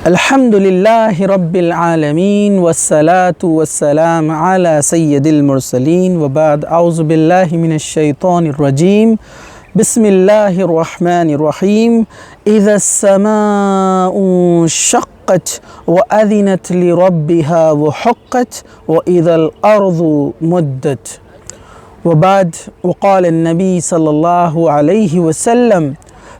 الحمدللہ رب العالمین والصلاة والسلام علی سید المرسلین وبعد اعوذ باللہ من الشیطان الرجیم بسم اللہ الرحمن الرحیم اذا السماء انشقت وأذنت لربها وحقت وإذا الأرض مدت وبعد وقال النبي صلى الله عليه وسلم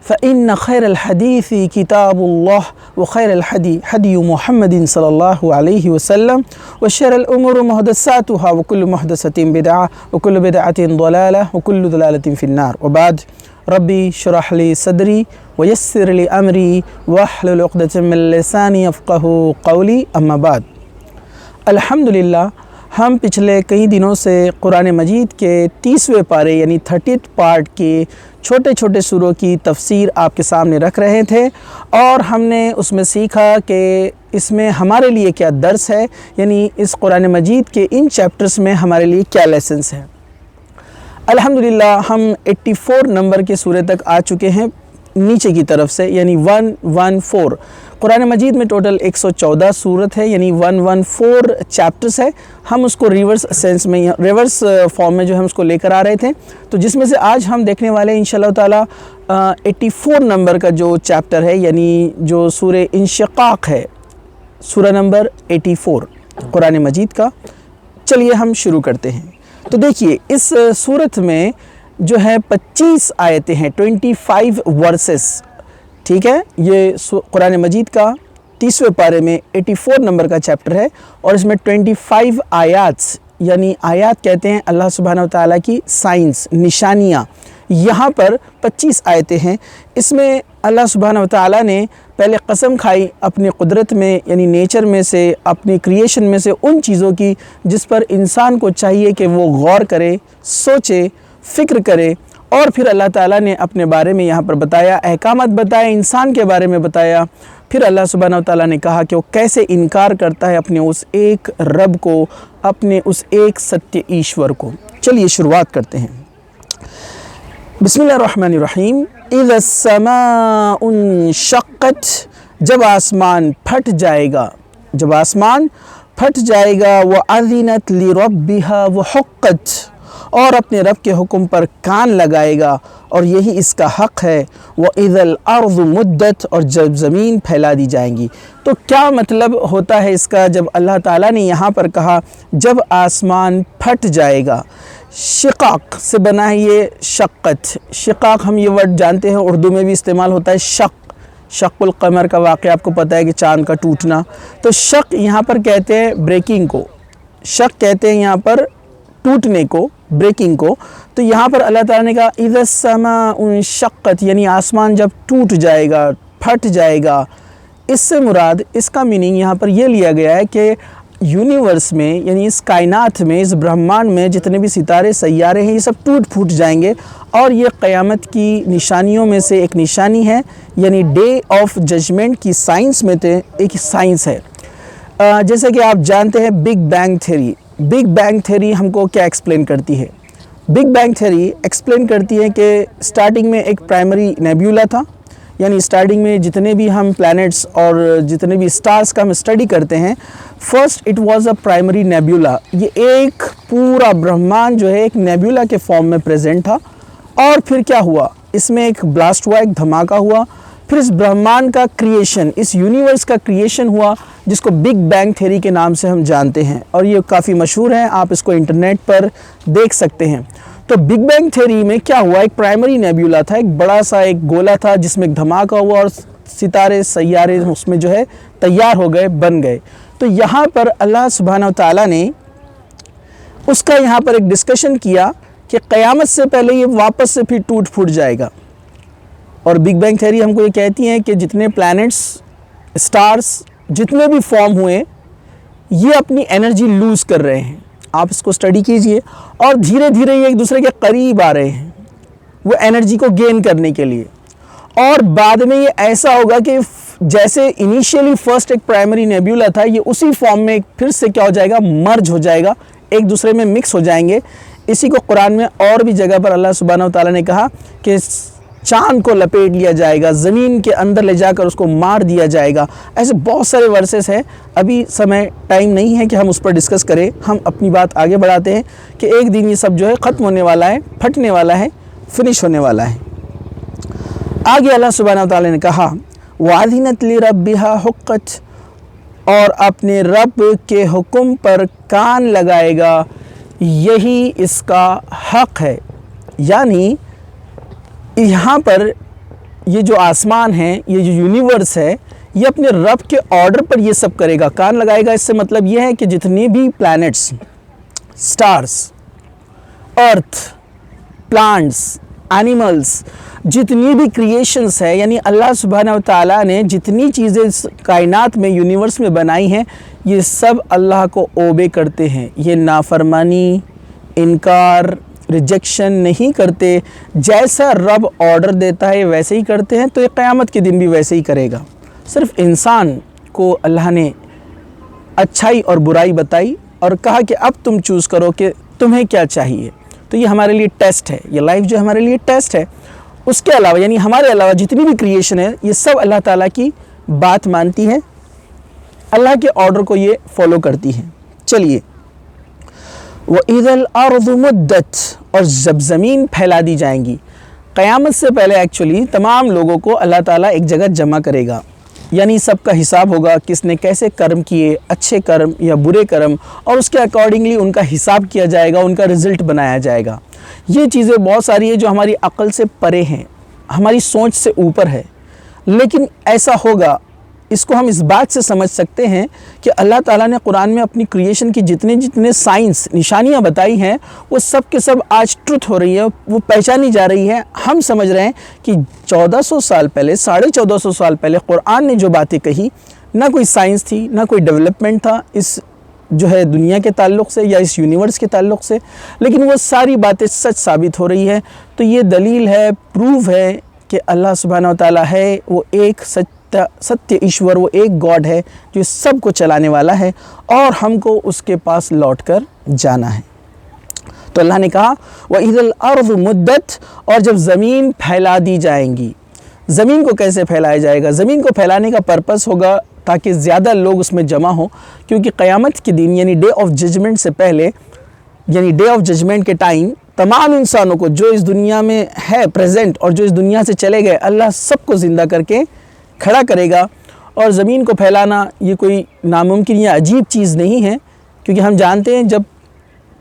فإن خير الحديث كتاب الله وخير الحدي حدي محمد صلى الله عليه وسلم وشر الأمور محدثاتها وكل محدثة بدعة وكل بدعة ضلالة وكل ضلالة في النار وبعد ربي اشرح لي صدري ويسر لي أمري واحلل عقدة من لساني يفقهوا قولي أما بعد الحمدللہ ہم پچھلے کئی دنوں سے قرآن مجید کے 30ویں پارے یعنی 30th پارٹ کے چھوٹے چھوٹے سوروں کی تفسیر آپ کے سامنے رکھ رہے تھے اور ہم نے اس میں سیکھا کہ اس میں ہمارے لیے کیا درس ہے، یعنی اس قرآن مجید کے ان چیپٹرز میں ہمارے لیے کیا لیسنس ہیں۔ الحمدللہ ہم 84 نمبر کے سورے تک آ چکے ہیں نیچے کی طرف سے، یعنی 114۔ قرآن مجید میں ٹوٹل 114 سورت ہے، یعنی 114 چیپٹرز ہے۔ ہم اس کو ریورس فارم میں جو ہم اس کو لے کر آ رہے تھے، تو جس میں سے آج ہم دیکھنے والے ہیں انشاءاللہ تعالی 84 نمبر کا جو چیپٹر ہے، یعنی جو سورہ انشقاق ہے، سورہ نمبر 84 قرآن مجید کا۔ چلیے ہم شروع کرتے ہیں۔ تو دیکھیے اس سورت میں جو ہے 25 آیتیں ہیں، 25 ورسز، ٹھیک ہے۔ یہ قرآن مجید کا 30ویں پارے میں 84 نمبر کا چیپٹر ہے اور اس میں 25 آیات، یعنی آیات کہتے ہیں اللہ سبحانہ و تعالیٰ کی سائنس، نشانیاں۔ یہاں پر 25 آیتیں ہیں۔ اس میں اللہ سبحانہ و تعالیٰ نے پہلے قسم کھائی اپنی قدرت میں، یعنی نیچر میں سے، اپنی کریشن میں سے ان چیزوں کی جس پر انسان کو چاہیے کہ وہ غور کرے، سوچے، فکر کرے، اور پھر اللہ تعالیٰ نے اپنے بارے میں یہاں پر بتایا، احکامات بتائے، انسان کے بارے میں بتایا۔ پھر اللہ سبحانہ و تعالیٰ نے کہا کہ وہ کیسے انکار کرتا ہے اپنے اس ایک رب کو، اپنے اس ایک ستیہ ایشور کو۔ چلیے شروعات کرتے ہیں۔ بسم اللہ الرحمن الرحیم۔ اذا السماء انشقت، جب آسمان پھٹ جائے گا، جب آسمان پھٹ جائے گا، وَأَذِنَتْ لِرَبِّهَا وَحُقَّتْ، اور اپنے رب کے حکم پر کان لگائے گا، اور یہی اس کا حق ہے۔ وَإِذَا الْأَرْضُ مُدَّتْ، اور جب زمین پھیلا دی جائیں گی۔ تو کیا مطلب ہوتا ہے اس کا جب اللہ تعالیٰ نے یہاں پر کہا جب آسمان پھٹ جائے گا؟ شقاق سے بنا ہے یہ شقت۔ شقاق ہم یہ ورڈ جانتے ہیں، اردو میں بھی استعمال ہوتا ہے، شق القمر کا واقعہ آپ کو پتہ ہے کہ چاند کا ٹوٹنا۔ تو شق یہاں پر کہتے ہیں بریکنگ کو، شق کہتے ہیں یہاں پر ٹوٹنے کو، بریکنگ کو۔ تو یہاں پر اللہ تعالیٰ نے کہا اذا السماء انشقت، یعنی آسمان جب ٹوٹ جائے گا، پھٹ جائے گا۔ اس سے مراد، اس کا میننگ یہاں پر یہ لیا گیا ہے کہ یونیورس میں، یعنی اس کائنات میں، اس برہمانڈ میں جتنے بھی ستارے سیارے ہیں، یہ سب ٹوٹ پھوٹ جائیں گے، اور یہ قیامت کی نشانیوں میں سے ایک نشانی ہے، یعنی ڈے آف ججمنٹ کی سائنس میں سے ایک سائنس ہے۔ جیسے کہ آپ جانتے ہیں big bang theory. Big bang theory ہم کو کیا ایکسپلین کرتی ہے؟ بگ بینگ تھیوری ایکسپلین کرتی ہے کہ سٹارٹنگ میں ایک پرائمری نیبیولا تھا، یعنی سٹارٹنگ میں جتنے بھی ہم پلانٹس اور جتنے بھی سٹارز کا ہم اسٹڈی کرتے ہیں، first it was a primary nebula. یہ ایک پورا برہمانڈ جو ہے ایک نیبیولا کے فارم میں پریزنٹ تھا، اور پھر کیا ہوا؟ اس میں ایک بلاسٹ ہوا، ایک دھماکہ ہوا، پھر اس برہمانڈ کا کریشن، اس یونیورس کا کریشن ہوا، جس کو بگ بینگ تھیوری کے نام سے ہم جانتے ہیں، اور یہ کافی مشہور ہے، آپ اس کو انٹرنیٹ پر دیکھ سکتے ہیں۔ تو بگ بینگ تھیوری میں کیا ہوا؟ ایک پرائمری نیبیولا تھا، ایک بڑا سا ایک گولا تھا جس میں ایک دھماکہ ہوا، اور ستارے سیارے اس میں جو ہے تیار ہو گئے، بن گئے۔ تو یہاں پر اللہ سبحانہ و تعالیٰ نے اس کا یہاں پر ایک ڈسکشن کیا کہ قیامت سے پہلے یہ واپس سے پھر ٹوٹ پھوٹ جائے گا۔ اور بگ بینگ تھیوری ہم کو یہ کہتی ہیں کہ جتنے پلانٹس، سٹارز، جتنے بھی فارم ہوئے، یہ اپنی انرجی لوز کر رہے ہیں۔ آپ اس کو اسٹڈی کیجئے، اور دھیرے دھیرے یہ ایک دوسرے کے قریب آ رہے ہیں وہ انرجی کو گین کرنے کے لیے، اور بعد میں یہ ایسا ہوگا کہ جیسے انیشیلی فرسٹ ایک پرائمری نیبیولا تھا، یہ اسی فارم میں پھر سے کیا ہو جائے گا؟ مرج ہو جائے گا، ایک دوسرے میں مکس ہو جائیں گے۔ اسی کو قرآن میں اور بھی جگہ پر اللہ سبحانہ و تعالیٰ نے کہا کہ چاند کو لپیٹ لیا جائے گا، زمین کے اندر لے جا کر اس کو مار دیا جائے گا۔ ایسے بہت سارے ورسز ہیں، ابھی ٹائم نہیں ہے کہ ہم اس پر ڈسکس کریں۔ ہم اپنی بات آگے بڑھاتے ہیں کہ ایک دن یہ سب جو ہے ختم ہونے والا ہے، پھٹنے والا ہے، فنش ہونے والا ہے۔ آگے اللہ سبحانہ و تعالی نے کہا وَأَذِنَتْ لِرَبِّهَا حُقَّتْ، اور اپنے رب کے حکم پر کان لگائے گا، یہی اس کا حق ہے۔ یعنی یہاں پر یہ جو آسمان ہے، یہ جو یونیورس ہے، یہ اپنے رب کے آرڈر پر یہ سب کرے گا، کان لگائے گا۔ اس سے مطلب یہ ہے کہ جتنی بھی پلانٹس، سٹارز، ارتھ، پلانٹس، اینیملز، جتنی بھی کریشنز ہے، یعنی اللہ سبحانہ و تعالیٰ نے جتنی چیزیں کائنات میں، یونیورس میں بنائی ہیں، یہ سب اللہ کو اوبے کرتے ہیں۔ یہ نافرمانی، انکار، ریجیکشن نہیں کرتے۔ جیسا رب آرڈر دیتا ہے ویسے ہی کرتے ہیں، تو یہ قیامت کے دن بھی ویسے ہی کرے گا۔ صرف انسان کو اللہ نے اچھائی اور برائی بتائی اور کہا کہ اب تم چوز کرو کہ تمہیں کیا چاہیے۔ تو یہ ہمارے لیے ٹیسٹ ہے، یہ لائف جو ہمارے لیے ٹیسٹ ہے۔ اس کے علاوہ یعنی ہمارے علاوہ جتنی بھی کریشن ہے، یہ سب اللہ تعالیٰ کی بات مانتی ہے، اللہ کے آرڈر کو یہ فالو کرتی ہے۔ چلیے، وَإِذَا الْأَرْضُ مُدَّتْ، اور جب زمین پھیلا دی جائیں گی۔ قیامت سے پہلے ایکچولی تمام لوگوں کو اللہ تعالیٰ ایک جگہ جمع کرے گا، یعنی سب کا حساب ہوگا، کس نے کیسے کرم کیے، اچھے کرم یا برے کرم، اور اس کے اکارڈنگلی ان کا حساب کیا جائے گا، ان کا رزلٹ بنایا جائے گا۔ یہ چیزیں بہت ساری ہیں جو ہماری عقل سے پرے ہیں، ہماری سوچ سے اوپر ہے، لیکن ایسا ہوگا۔ اس کو ہم اس بات سے سمجھ سکتے ہیں کہ اللہ تعالیٰ نے قرآن میں اپنی کریشن کی جتنے سائنس نشانیاں بتائی ہیں، وہ سب کے سب آج ٹروتھ ہو رہی ہے، وہ پہچانی جا رہی ہے۔ ہم سمجھ رہے ہیں کہ 1400 سال پہلے، 1450 سال پہلے قرآن نے جو باتیں کہی، نہ کوئی سائنس تھی، نہ کوئی ڈیولپمنٹ تھا اس جو ہے دنیا کے تعلق سے یا اس یونیورس کے تعلق سے، لیکن وہ ساری باتیں سچ ثابت ہو رہی ہے۔ تو یہ دلیل ہے، پروف ہے کہ اللہ سبحانہ و تعالیٰ ہے، وہ ایک ستیہ ایشور، وہ ایک گاڈ ہے جو سب کو چلانے والا ہے، اور ہم کو اس کے پاس لوٹ کر جانا ہے۔ تو اللہ نے کہا وَإِذَا الْأَرْضُ مُدَّتْ، اور جب زمین پھیلا دی جائیں گی۔ زمین کو کیسے پھیلایا جائے گا؟ زمین کو پھیلانے کا پرپس ہوگا تاکہ زیادہ لوگ اس میں جمع ہوں، کیونکہ قیامت کے دن یعنی ڈے آف ججمنٹ سے پہلے، یعنی ڈے آف ججمنٹ کے ٹائم، تمام انسانوں کو جو اس دنیا میں ہے پریزنٹ اور جو اس دنیا سے چلے گئے، اللہ سب کو زندہ کر کے کھڑا کرے گا۔ اور زمین کو پھیلانا یہ کوئی ناممکن یا عجیب چیز نہیں ہے، کیونکہ ہم جانتے ہیں جب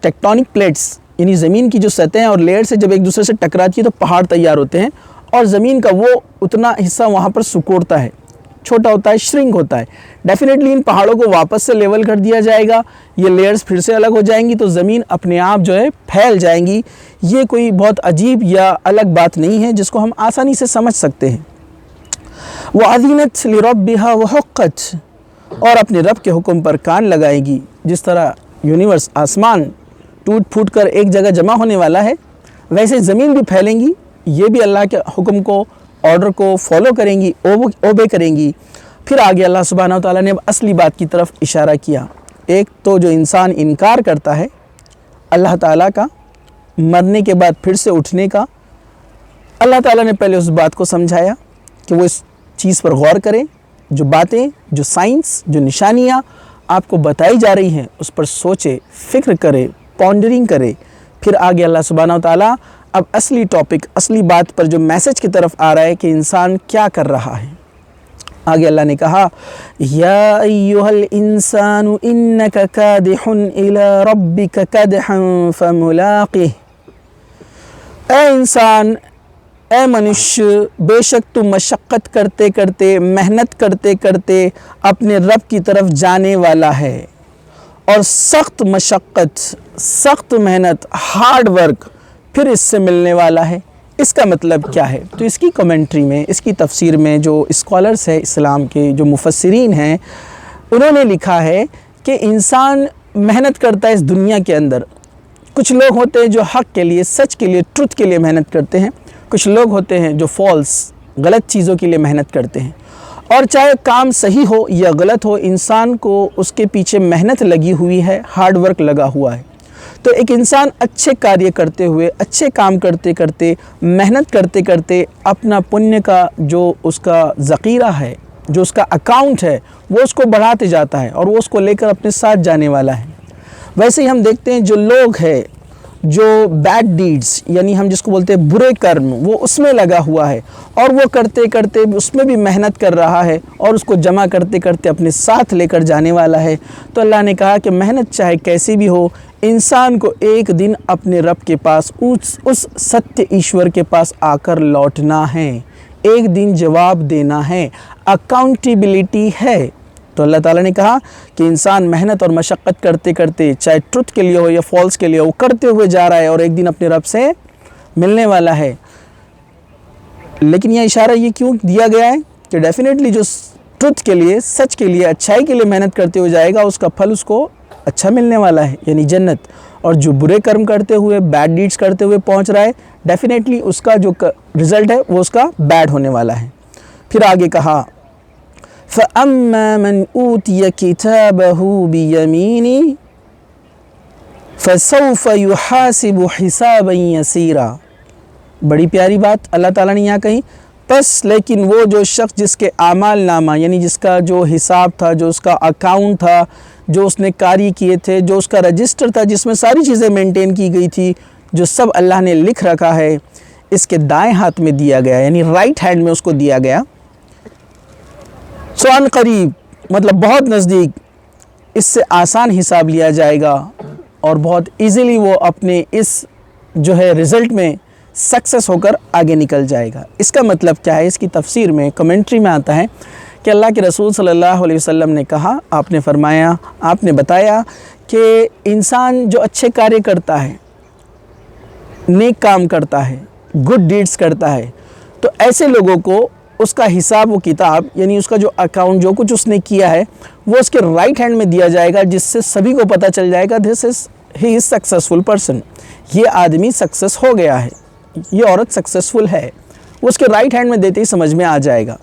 ٹیکٹونک پلیٹس یعنی زمین کی جو سطحیں اور لیئرز سے جب ایک دوسرے سے ٹکراتی ہے تو پہاڑ تیار ہوتے ہیں، اور زمین کا وہ اتنا حصہ وہاں پر سکوڑتا ہے، چھوٹا ہوتا ہے، شرنک ہوتا ہے۔ ڈیفینیٹلی ان پہاڑوں کو واپس سے لیول کر دیا جائے گا، یہ لیئرز پھر سے الگ ہو جائیں گی، تو زمین اپنے آپ جو ہے پھیل جائیں گی۔ یہ کوئی بہت عجیب یا الگ بات نہیں ہے جس کو ہم آسانی سے سمجھ سکتے ہیں۔ وَأَذِنَتْ لِرَبِّهَا وَحُقَّتْ، اور اپنے رب کے حکم پر کان لگائے گی۔ جس طرح یونیورس، آسمان ٹوٹ پھوٹ کر ایک جگہ جمع ہونے والا ہے، ویسے زمین بھی پھیلیں گی، یہ بھی اللہ کے حکم کو، آرڈر کو فالو کریں گی، اوبے کریں گی۔ پھر آگے اللہ سبحانہ و تعالیٰ نے اب اصلی بات کی طرف اشارہ کیا۔ ایک تو جو انسان انکار کرتا ہے اللہ تعالیٰ کا، مرنے کے بعد پھر سے اٹھنے کا، اللہ تعالیٰ نے پہلے اس بات کو سمجھایا کہ وہ اس چیز پر غور کریں، جو باتیں، جو سائنس، جو نشانیاں آپ کو بتائی جا رہی ہیں اس پر سوچے، فکر کرے، پونڈرنگ کرے۔ پھر آگے اللہ سبحانہ و تعالیٰ اب اصلی ٹاپک، اصلی بات پر جو میسج کی طرف آ رہا ہے کہ انسان کیا کر رہا ہے۔ آگے اللہ نے کہا یا ایھا الانسان انک کادح الی ربک کدحا فملاقہ، اے انسان، اے منشیہ، بے شک تم مشقت کرتے کرتے، محنت کرتے کرتے اپنے رب کی طرف جانے والا ہے، اور سخت مشقت، سخت محنت، ہارڈ ورک پھر اس سے ملنے والا ہے۔ اس کا مطلب کیا ہے؟ تو اس کی کمنٹری میں، اس کی تفسیر میں جو اسکالرز ہیں اسلام کے، جو مفسرین ہیں، انہوں نے لکھا ہے کہ انسان محنت کرتا ہے اس دنیا کے اندر۔ کچھ لوگ ہوتے ہیں جو حق کے لیے، سچ کے لیے، ٹروتھ کے لیے محنت کرتے ہیں، کچھ لوگ ہوتے ہیں جو فالس، غلط چیزوں کے لیے محنت کرتے ہیں، اور چاہے کام صحیح ہو یا غلط ہو، انسان کو اس کے پیچھے محنت لگی ہوئی ہے، ہارڈ ورک لگا ہوا ہے۔ تو ایک انسان اچھے کاریہ کرتے ہوئے، اچھے کام کرتے کرتے، محنت کرتے کرتے اپنا پنیہ کا جو اس کا ذخیرہ ہے، جو اس کا اکاؤنٹ ہے، وہ اس کو بڑھاتے جاتا ہے اور وہ اس کو لے کر اپنے ساتھ جانے والا ہے۔ ویسے ہی ہم دیکھتے ہیں جو لوگ ہیں جو بیڈ ڈیڈز یعنی ہم جس کو بولتے ہیں برے کرم، وہ اس میں لگا ہوا ہے اور وہ کرتے کرتے اس میں بھی محنت کر رہا ہے اور اس کو جمع کرتے کرتے اپنے ساتھ لے کر جانے والا ہے۔ تو اللہ نے کہا کہ محنت چاہے کیسی بھی ہو، انسان کو ایک دن اپنے رب کے پاس، اس ستیہ ایشور کے پاس آ کر لوٹنا ہے، ایک دن جواب دینا ہے، اکاؤنٹیبلٹی ہے۔ تو اللہ تعالیٰ نے کہا کہ انسان محنت اور مشقت کرتے کرتے، چاہے ٹروتھ کے لیے ہو یا فالس کے لیے ہو، وہ کرتے ہوئے جا رہا ہے اور ایک دن اپنے رب سے ملنے والا ہے۔ لیکن یہ اشارہ یہ کیوں دیا گیا ہے کہ ڈیفینیٹلی جو ٹروتھ کے لیے، سچ کے لیے، اچھائی کے لیے محنت کرتے ہوئے جائے گا، اس کا پھل اس کو اچھا ملنے والا ہے، یعنی جنت۔ اور جو برے کرم کرتے ہوئے، بیڈ ڈیڈز کرتے ہوئے پہنچ رہا ہے، ڈیفینیٹلی اس کا جو رزلٹ ہے وہ اس کا بیڈ ہونے والا ہے۔ پھر آگے کہا فَأَمَّا مَنْ أُوتِيَ كِتَابَهُ بِيَمِينِهِ فَسَوْفَ يُحَاسِبُ حِسَابًا يَسِيرًا۔ بڑی پیاری بات اللہ تعالیٰ نے یہاں کہی، پس لیکن وہ جو شخص جس کے اعمال نامہ یعنی جس کا جو حساب تھا، جو اس کا اکاؤنٹ تھا، جو اس نے کاری کیے تھے، جو اس کا رجسٹر تھا جس میں ساری چیزیں مینٹین کی گئی تھی، جو سب اللہ نے لکھ رکھا ہے، اس کے دائیں ہاتھ میں دیا گیا، یعنی رائٹ ہینڈ میں اس کو دیا گیا۔ سو ان قریب مطلب بہت نزدیک اس سے آسان حساب لیا جائے گا اور بہت ایزیلی وہ اپنے اس جو ہے رزلٹ میں سکسیس ہو کر آگے نکل جائے گا۔ اس کا مطلب کیا ہے؟ اس کی تفسیر میں، کمنٹری میں آتا ہے کہ اللہ کے رسول صلی اللہ علیہ وسلم نے کہا، آپ نے فرمایا، آپ نے بتایا کہ انسان جو اچھے کاریہ کرتا ہے، نیک کام کرتا ہے، گڈ ڈیڈز کرتا ہے، تو ایسے لوگوں کو اس کا حساب و کتاب یعنی اس کا جو اکاؤنٹ، جو کچھ اس نے کیا ہے، وہ اس کے رائٹ ہینڈ میں دیا جائے گا، جس سے سبھی کو پتہ چل جائے گا ہی از سکسیسفل پرسن، یہ آدمی سکسیس ہو گیا ہے، یہ عورت سکسیسفل ہے، وہ اس کے رائٹ ہینڈ میں دیتے ہی سمجھ میں آ جائے گا۔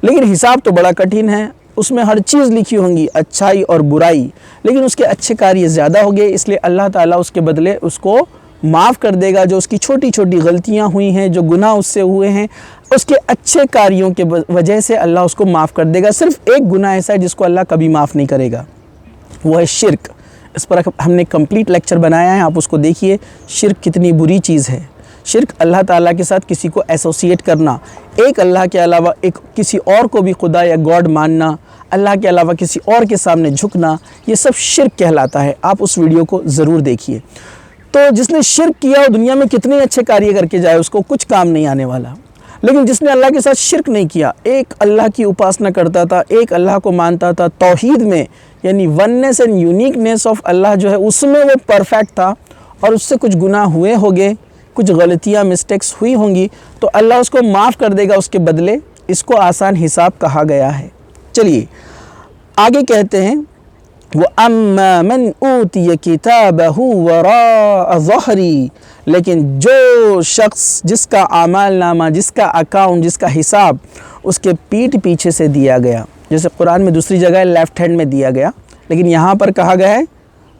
لیکن حساب تو بڑا کٹھن ہے، اس میں ہر چیز لکھی ہوں گی، اچھائی اور برائی، لیکن اس کے اچھے کاریہ زیادہ ہو گئے، اس لیے اللہ تعالیٰ اس کے بدلے اس کو معاف کر دے گا۔ جو اس کی چھوٹی چھوٹی غلطیاں ہوئی ہیں، جو گناہ اس سے ہوئے ہیں، اس کے اچھے کاریوں کے وجہ سے اللہ اس کو معاف کر دے گا۔ صرف ایک گناہ ایسا ہے جس کو اللہ کبھی معاف نہیں کرے گا، وہ ہے شرک۔ اس پر ہم نے کمپلیٹ لیکچر بنایا ہے، آپ اس کو دیکھیے، شرک کتنی بری چیز ہے۔ شرک اللہ تعالیٰ کے ساتھ کسی کو ایسوسیٹ کرنا، ایک اللہ کے علاوہ ایک کسی اور کو بھی خدا یا گاڈ ماننا، اللہ کے علاوہ کسی اور کے سامنے جھکنا، یہ سب شرک کہلاتا ہے۔ آپ اس ویڈیو کو ضرور دیکھیے۔ تو جس نے شرک کیا وہ دنیا میں کتنے اچھے کاریہ کر کے جائے، اس کو کچھ کام نہیں آنے والا۔ لیکن جس نے اللہ کے ساتھ شرک نہیں کیا، ایک اللہ کی اپاسنا کرتا تھا، ایک اللہ کو مانتا تھا، توحید میں یعنی وننس اینڈ یونیکنیس آف اللہ جو ہے اس میں وہ پرفیکٹ تھا، اور اس سے کچھ گناہ ہوئے ہوگے، کچھ غلطیاں مسٹیکس ہوئی ہوں گی، تو اللہ اس کو معاف کر دے گا اس کے بدلے۔ اس کو آسان حساب کہا گیا ہے۔ چلیے آگے کہتے ہیں وَأَمَّا مَنْ أُوتِيَ كِتَابَهُ وَرَاءَ ظَهْرِهِ، لیکن جو شخص جس کا اعمال نامہ، جس کا اکاؤنٹ، جس کا حساب اس کے پیٹھ پیچھے سے دیا گیا، جیسے قرآن میں دوسری جگہ لیفٹ ہینڈ میں دیا گیا، لیکن یہاں پر کہا گیا ہے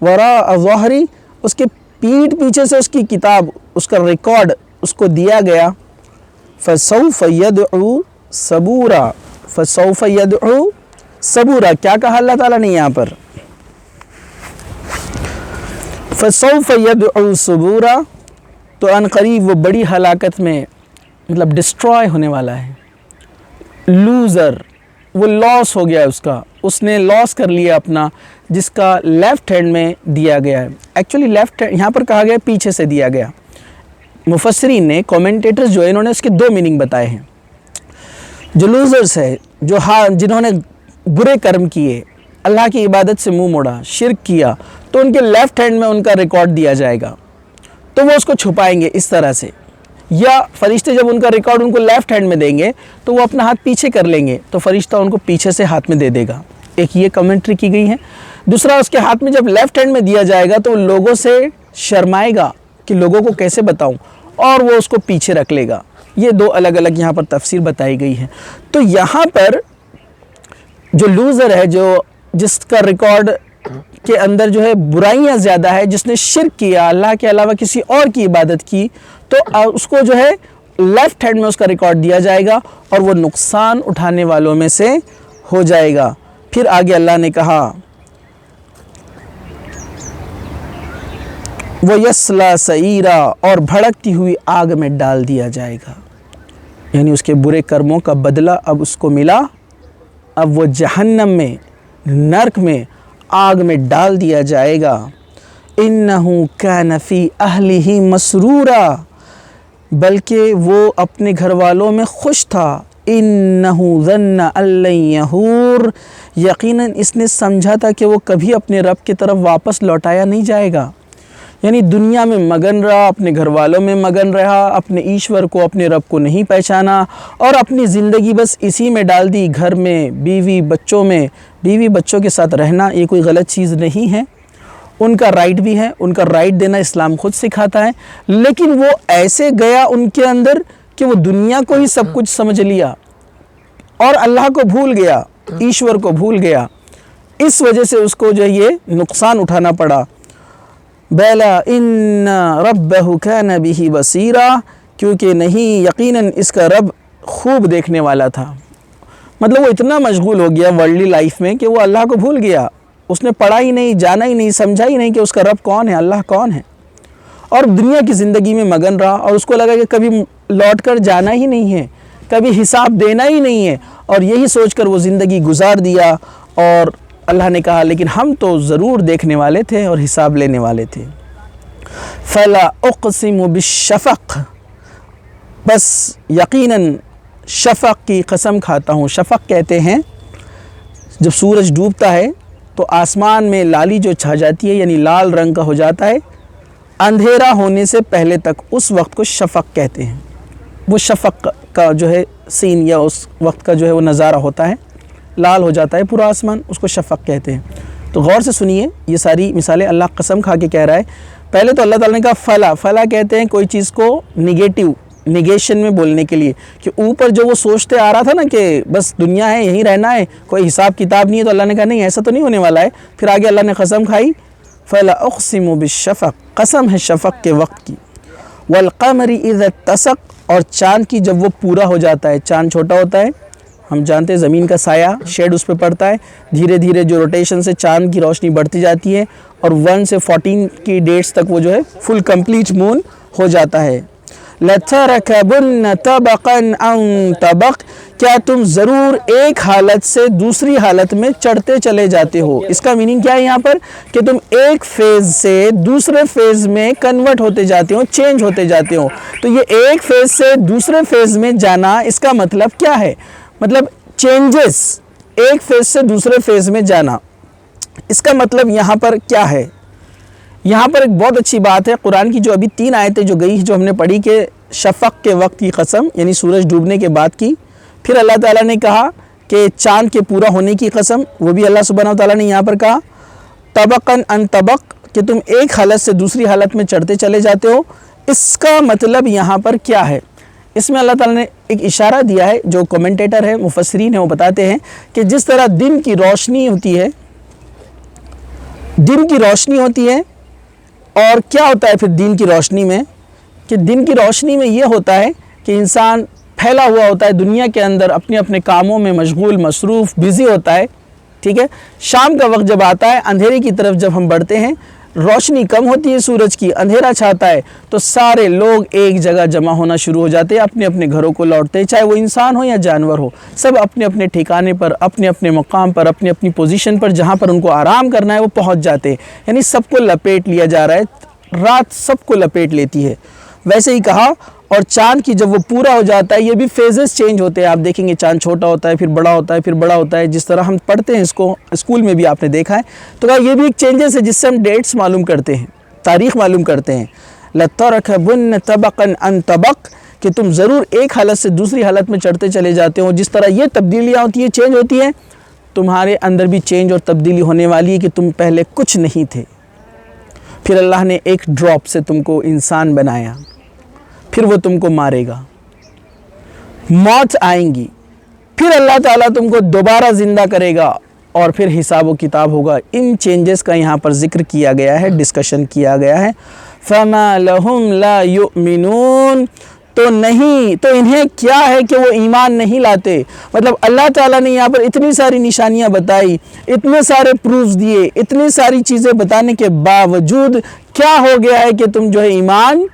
وَرَاءَ ظَهْرِهِ، اس کے پیٹھ پیچھے سے اس کی کتاب، اس کا ریکارڈ اس کو دیا گیا۔ فَسَوْفَ يَدْعُو ثَبُورًا، فَسَوْفَ يَدْعُو ثَبُورًا، کیا کہا اللہ تعالیٰ نے یہاں پر؟ فَسَوْفَ يَدْعُو ثُبُورًا، تو ان قریب وہ بڑی ہلاکت میں مطلب ڈسٹرائے ہونے والا ہے، لوزر، وہ لاس ہو گیا، اس نے لاس کر لیا اپنا، جس کا لیفٹ ہینڈ میں دیا گیا ہے۔ ایکچولی لیفٹ ہینڈ یہاں پر کہا گیا پیچھے سے دیا گیا۔ مفسرین نے، کومنٹیٹرز جو ہے، انہوں نے اس کے دو میننگ بتائے ہیں۔ جو لوزرز ہے، جنہوں نے برے کرم کیے، اللہ کی عبادت سے منہ موڑا، شرک کیا، تو ان کے لیفٹ ہینڈ میں ان کا ریکارڈ دیا جائے گا، تو وہ اس کو چھپائیں گے اس طرح سے، یا فرشتے جب ان کا ریکارڈ ان کو لیفٹ ہینڈ میں دیں گے تو وہ اپنا ہاتھ پیچھے کر لیں گے، تو فرشتہ ان کو پیچھے سے ہاتھ میں دے دے گا۔ ایک یہ کمنٹری کی گئی ہے۔ دوسرا، اس کے ہاتھ میں جب لیفٹ ہینڈ میں دیا جائے گا تو وہ لوگوں سے شرمائے گا کہ لوگوں کو کیسے بتاؤں، اور وہ اس کو پیچھے رکھ لے گا۔ یہ دو الگ الگ یہاں پر تفسیر بتائی گئی ہے۔ تو یہاں پر جو لوزر ہے، جس کا ریکارڈ کے اندر جو ہے برائیاں زیادہ ہے، جس نے شرک کیا، اللہ کے علاوہ کسی اور کی عبادت کی، تو اس کو جو ہے لیفٹ ہینڈ میں اس کا ریکارڈ دیا جائے گا اور وہ نقصان اٹھانے والوں میں سے ہو جائے گا۔ پھر آگے اللہ نے کہا وَيَصْلَى سَعِيرًا، اور بھڑکتی ہوئی آگ میں ڈال دیا جائے گا، یعنی اس کے برے کرموں کا بدلہ اب اس کو ملا، اب وہ جہنم میں، نرک میں، آگ میں ڈال دیا جائے گا۔ إِنَّهُ كَانَ فِي أَهْلِهِ مَسْرُورًا، بلکہ وہ اپنے گھر والوں میں خوش تھا۔ إِنَّهُ ظَنَّ أَن لَّن يَحُورَ، یقیناً اس نے سمجھا تھا کہ وہ کبھی اپنے رب کی طرف واپس لوٹایا نہیں جائے گا، یعنی دنیا میں مگن رہا، اپنے گھر والوں میں مگن رہا، اپنے ایشور کو، اپنے رب کو نہیں پہچانا، اور اپنی زندگی بس اسی میں ڈال دی، گھر میں، بیوی بچوں میں۔ بیوی بچوں کے ساتھ رہنا یہ کوئی غلط چیز نہیں ہے، ان کا رائٹ بھی ہے، ان کا رائٹ دینا اسلام خود سکھاتا ہے، لیکن وہ ایسے گیا ان کے اندر کہ وہ دنیا کو ہی سب کچھ سمجھ لیا اور اللہ کو بھول گیا، ایشور کو بھول گیا، اس وجہ سے اس کو جو یہ نقصان اٹھانا پڑا۔ بَلَا إِنَّ رَبَّهُ كَانَ بِهِ بَصِيرًا، کیونکہ نہیں، یقیناً اس کا رب خوب دیکھنے والا تھا۔ مطلب وہ اتنا مشغول ہو گیا ورلڈلی لائف میں کہ وہ اللہ کو بھول گیا، اس نے پڑھا ہی نہیں، جانا ہی نہیں، سمجھا ہی نہیں کہ اس کا رب کون ہے، اللہ کون ہے، اور دنیا کی زندگی میں مگن رہا، اور اس کو لگا کہ کبھی لوٹ کر جانا ہی نہیں ہے، کبھی حساب دینا ہی نہیں ہے، اور یہی سوچ کر وہ زندگی گزار دیا۔ اور اللہ نے کہا لیکن ہم تو ضرور دیکھنے والے تھے اور حساب لینے والے تھے۔ فَلَا أُقْسِمُ بِالشَّفَقِ، بس یقیناً شفق کی قسم کھاتا ہوں۔ شفق کہتے ہیں جب سورج ڈوبتا ہے تو آسمان میں لالی جو چھا جاتی ہے، یعنی لال رنگ کا ہو جاتا ہے، اندھیرا ہونے سے پہلے تک، اس وقت کو شفق کہتے ہیں۔ وہ شفق کا جو ہے سین یا اس وقت کا جو ہے وہ نظارہ ہوتا ہے، لال ہو جاتا ہے پورا آسمان، اس کو شفق کہتے ہیں۔ تو غور سے سنیے، یہ ساری مثالیں اللہ قسم کھا کے کہہ رہا ہے۔ پہلے تو اللہ تعالیٰ نے کہا فلا، فلا کہتے ہیں کوئی چیز کو نیگیشن میں بولنے کے لیے، کہ اوپر جو وہ سوچتے آ رہا تھا نا کہ بس دنیا ہے، یہیں رہنا ہے، کوئی حساب کتاب نہیں ہے، تو اللہ نے کہا نہیں، ایسا تو نہیں ہونے والا ہے۔ پھر آگے اللہ نے قسم کھائی فلا اقسم بالشفق، قسم ہے شفق کے وقت کی، والقمر اذا اتسق، اور چاند کی جب وہ پورا ہو جاتا ہے۔ چاند چھوٹا ہوتا ہے، ہم جانتے ہیں زمین کا سایہ، شیڈ اس پہ پڑتا ہے، دھیرے دھیرے جو روٹیشن سے چاند کی روشنی بڑھتی جاتی ہے، اور 1 سے 14 کی ڈیٹس تک وہ جو ہے فل کمپلیٹ مون ہو جاتا ہے۔ لَتَرَكَبُنَّ طَبَقًا عَن طَبَقٍ، کیا تم ضرور ایک حالت سے دوسری حالت میں چڑھتے چلے جاتے ہو۔ اس کا میننگ کیا ہے یہاں پر، کہ تم ایک فیز سے دوسرے فیز میں کنورٹ ہوتے جاتے ہو، چینج ہوتے جاتے ہو۔ تو یہ ایک فیز سے دوسرے فیز میں جانا، اس کا مطلب کیا ہے، مطلب چینجز، ایک فیز سے دوسرے فیز میں جانا، اس کا مطلب یہاں پر کیا ہے۔ یہاں پر ایک بہت اچھی بات ہے، قرآن کی جو ابھی 3 آیتیں جو گئی، جو ہم نے پڑھی کہ شفق کے وقت کی قسم، یعنی سورج ڈوبنے کے بعد کی، پھر اللہ تعالیٰ نے کہا کہ چاند کے پورا ہونے کی قسم، وہ بھی اللہ سبحانہ وتعالیٰ نے یہاں پر کہا طبقاً عن طبق، کہ تم ایک حالت سے دوسری حالت میں چڑھتے چلے جاتے ہو۔ اس کا مطلب یہاں پر کیا ہے، اس میں اللہ تعالیٰ نے ایک اشارہ دیا ہے، جو کومنٹیٹر ہے، مفسرین ہیں، وہ بتاتے ہیں کہ جس طرح دن کی روشنی ہوتی ہے، دن کی روشنی ہوتی ہے، اور کیا ہوتا ہے پھر دن کی روشنی میں، کہ دن کی روشنی میں یہ ہوتا ہے کہ انسان پھیلا ہوا ہوتا ہے دنیا کے اندر، اپنے اپنے کاموں میں مشغول، مصروف، بزی ہوتا ہے، ٹھیک ہے۔ شام کا وقت جب آتا ہے، اندھیرے کی طرف جب ہم بڑھتے ہیں، روشنی کم ہوتی ہے سورج کی، اندھیرا چھاتا ہے، تو سارے لوگ ایک جگہ جمع ہونا شروع ہو جاتے ہیں، اپنے اپنے گھروں کو لوٹتے ہیں، چاہے وہ انسان ہو یا جانور ہو، سب اپنے اپنے ٹھکانے پر، اپنے اپنے مقام پر، اپنی اپنی پوزیشن پر، جہاں پر ان کو آرام کرنا ہے وہ پہنچ جاتے ہیں، یعنی سب کو لپیٹ لیا جا رہا ہے، رات سب کو لپیٹ لیتی ہے۔ ویسے ہی کہا، اور چاند کی جب وہ پورا ہو جاتا ہے، یہ بھی فیزز چینج ہوتے ہیں، آپ دیکھیں گے چاند چھوٹا ہوتا ہے، پھر بڑا ہوتا ہے، پھر بڑا ہوتا ہے، جس طرح ہم پڑھتے ہیں اس کو اسکول میں بھی آپ نے دیکھا ہے، تو کہا یہ بھی ایک چینجز ہے جس سے ہم ڈیٹس معلوم کرتے ہیں، تاریخ معلوم کرتے ہیں۔ لَتَرَكَبُنَّ طَبَقًا عَن طَبَقٍ، کہ تم ضرور ایک حالت سے دوسری حالت میں چڑھتے چلے جاتے ہو، جس طرح یہ تبدیلیاں ہوتی ہیں، چینج ہوتی ہیں، تمہارے اندر بھی چینج اور تبدیلی ہونے والی ہے، کہ تم پہلے کچھ نہیں تھے، پھر اللہ نے ایک ڈراپ سے تم کو انسان بنایا، پھر وہ تم کو مارے گا، موت آئیں گی، پھر اللہ تعالیٰ تم کو دوبارہ زندہ کرے گا، اور پھر حساب و کتاب ہوگا۔ ان چینجز کا یہاں پر ذکر کیا گیا ہے، ڈسکشن کیا گیا ہے۔ فَمَا لَهُمْ لَا يُؤْمِنُونَ، تو انہیں کیا ہے کہ وہ ایمان نہیں لاتے۔ مطلب اللہ تعالیٰ نے یہاں پر اتنی ساری نشانیاں بتائی، اتنے سارے پروفز دیے، اتنی ساری چیزیں بتانے کے باوجود کیا ہو گیا ہے کہ تم جو ہے ایمان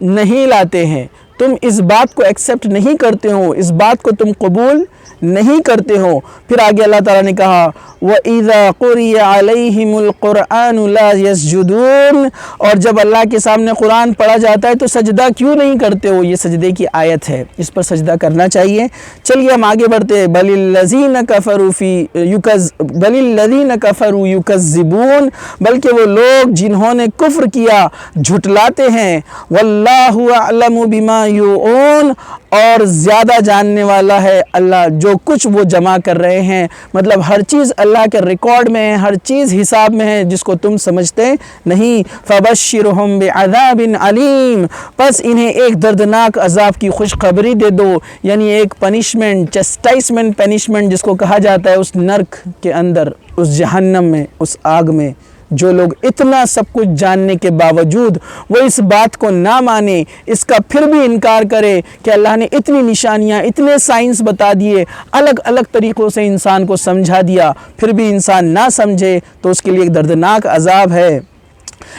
نہیں لاتے ہیں، تم اس بات کو ایکسیپٹ نہیں کرتے ہو، اس بات کو تم قبول نہیں کرتے ہو۔ پھر آگے اللہ تعالیٰ نے کہا وَإِذَا قُرِئَ عَلَيْهِمُ الْقُرْآنُ لَا يَسْجُدُونَ، اور جب اللہ کے سامنے قرآن پڑھا جاتا ہے تو سجدہ کیوں نہیں کرتے ہو؟ یہ سجدے کی آیت ہے، اس پر سجدہ کرنا چاہیے۔ چلیے ہم آگے بڑھتے ہیں۔ بَلِ الَّذِينَ كَفَرُوا يُكَذِّبُونَ، بلکہ وہ لوگ جنہوں نے کفر کیا جھٹلاتے ہیں۔ وَاللَّهُ أَعْلَمُ بِمَا يُوعُونَ، اور زیادہ جاننے والا ہے اللہ جو کچھ وہ جمع کر رہے ہیں۔ مطلب ہر چیز اللہ کے ریکارڈ میں ہے، ہر چیز حساب میں ہے جس کو تم سمجھتے نہیں۔ فَبَشِّرْهُمْ بِعَذَابٍ عَلِيمٍ، پس انہیں ایک دردناک عذاب کی خوشخبری دے دو، یعنی ایک پنشمنٹ، چسٹائسمنٹ پنشمنٹ جس کو کہا جاتا ہے اس نرک کے اندر، اس جہنم میں، اس آگ میں۔ جو لوگ اتنا سب کچھ جاننے کے باوجود وہ اس بات کو نہ مانے، اس کا پھر بھی انکار کرے کہ اللہ نے اتنی نشانیاں، اتنے سائنس بتا دیے، الگ الگ طریقوں سے انسان کو سمجھا دیا، پھر بھی انسان نہ سمجھے تو اس کے لیے ایک دردناک عذاب ہے۔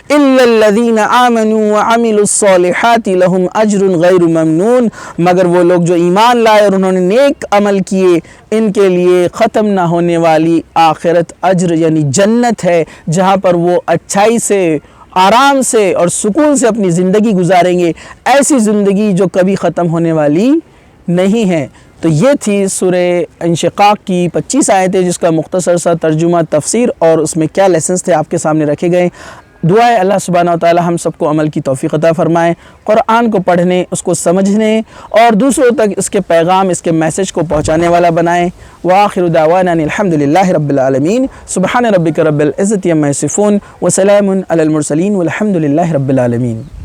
إِلَّا الَّذِينَ آمَنُوا وَعَمِلُوا الصَّالِحَاتِ لَهُمْ أَجْرٌ غَيْرُ مَمْنُونٍ، مگر وہ لوگ جو ایمان لائے اور انہوں نے نیک عمل کیے، ان کے لیے ختم نہ ہونے والی آخرت اجر یعنی جنت ہے، جہاں پر وہ اچھائی سے، آرام سے اور سکون سے اپنی زندگی گزاریں گے، ایسی زندگی جو کبھی ختم ہونے والی نہیں ہے۔ تو یہ تھی سورہ انشقاق کی 25 آیتیں جس کا مختصر سا ترجمہ، تفسیر اور اس میں کیا لیسنز تھے آپ کے سامنے رکھے گئے۔ دعا ہے اللہ سبحانہ وتعالی ہم سب کو عمل کی توفیق عطا فرمائے، قرآن کو پڑھنے، اس کو سمجھنے اور دوسروں تک اس کے پیغام، اس کے میسج کو پہنچانے والا بنائے۔ وآخر دعوانا الحمدللہ رب العالمین، سبحان ربک رب العزت عما یصفون وسلام علی المرسلین والحمدللہ رب العالمین۔